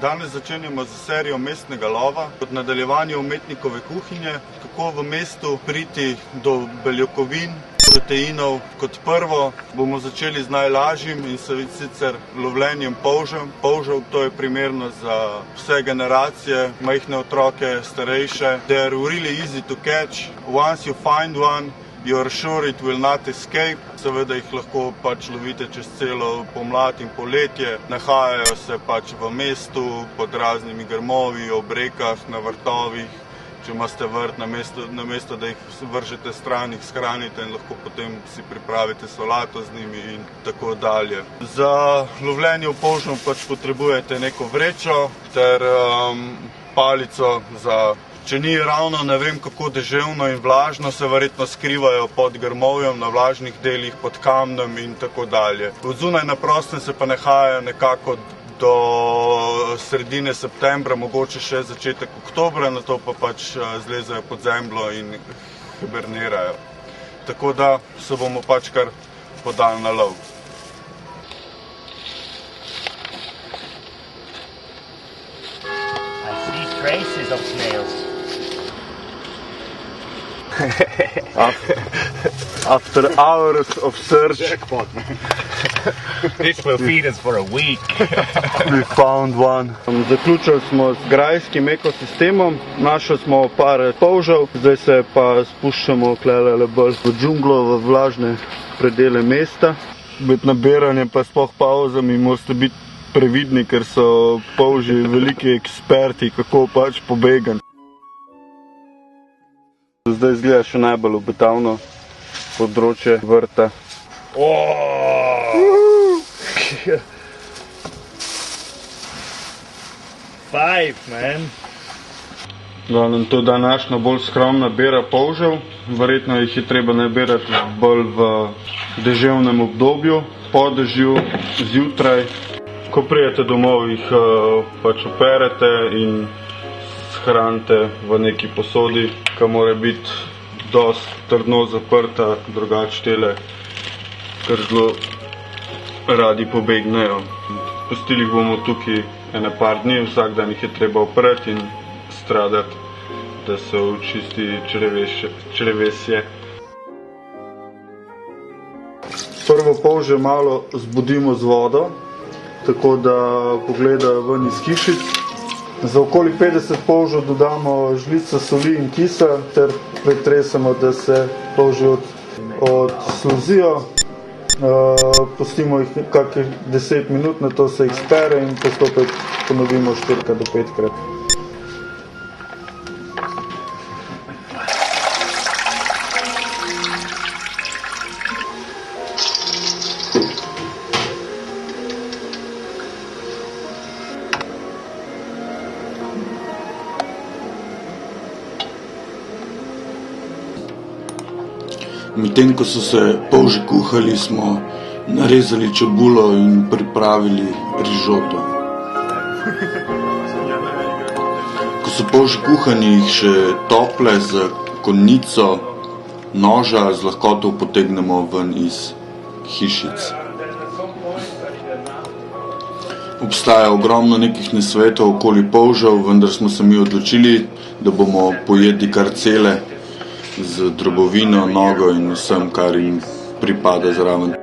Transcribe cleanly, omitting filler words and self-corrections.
Danes začenjamo z serijo mestnega lova, kot nadaljevanje umetnikove kuhinje, kako v mestu priti do beljakovin, proteinov. Kot prvo bomo začeli z najlažjim in sicer lovljenjem polžev. Polžev, to je primerno za vse generacije, majhne otroke, starejše. They are really easy to catch. Once you find one, you are sure it will not escape. Seveda jih lahko lovite čez celo pomlad in poletje. Nahajajo se v mestu, pod raznimi grmovi, ob rekah, na vrtovih. Če imate vrt, namesto da jih vržete stran, jih shranite in lahko potem si pripravite solato z njimi in tako dalje. Za lovljenje polžev potrebujete neko vrečo ter palico za... Če ni ravno ne vem kako deževno in vlažno, se verjetno skrivajo pod grmovjem, na vlažnih delih, pod kamnom in tako dalje. Odzunaj na prostem se pa nahajajo nekako do sredine septembra, mogoče še začetek oktobra, nato pa zlezajo pod zemljo in hibernirajo. Tako da se bomo kar podali na lov. I see traces of snails. After hours of search, Jackpot. This will feed us for a week. We found one. Zaključili smo z grajskim ekosistemom, našli smo par polžev, zdaj se pa spuščamo klele bolj v džunglo, v vlažne predele mesta. Med nabiranjem pa sploh pauzami morate biti previdni, ker so polži veliki eksperti, kako pobegati. Zdaj izgleda še najbolj obetavno področje vrta. Five, man. To je današnja bolj skromna bera polžev. Verjetno jih je treba nabirati bolj v deževnem obdobju, po dežju, zjutraj. Ko pridete domov, jih operete in shranite v neki posodi, ki mora biti dosti trdno zaprta, drugače tele kar zelo radi pobegnejo. Pustili jih bomo tukaj ene par dni, vsak dan jih je treba oprati in stradati, da se očisti črevesje. Prvo polže malo zbudimo z vodo, tako da pogledajo ven iz hišic. Za okoli 50 polžev dodamo žlico soli in kisa ter pretresemo, da se polži odsluzijo. Pustimo jih kakih 10 minut, nato se jih spere in postopek ponovimo 4 do 5 krat. Medtem ko so se polži kuhali, smo narezali čebulo in pripravili rižoto. Ko so polži kuhani, jih še tople z konjico noža z lahkoto potegnemo ven iz hišic. Obstaja ogromno nekih nasvetov okoli polžev, vendar smo se mi odločili, da bomo pojedli kar cele, z drobovino, nogo in vsem, kar jim pripada zraven.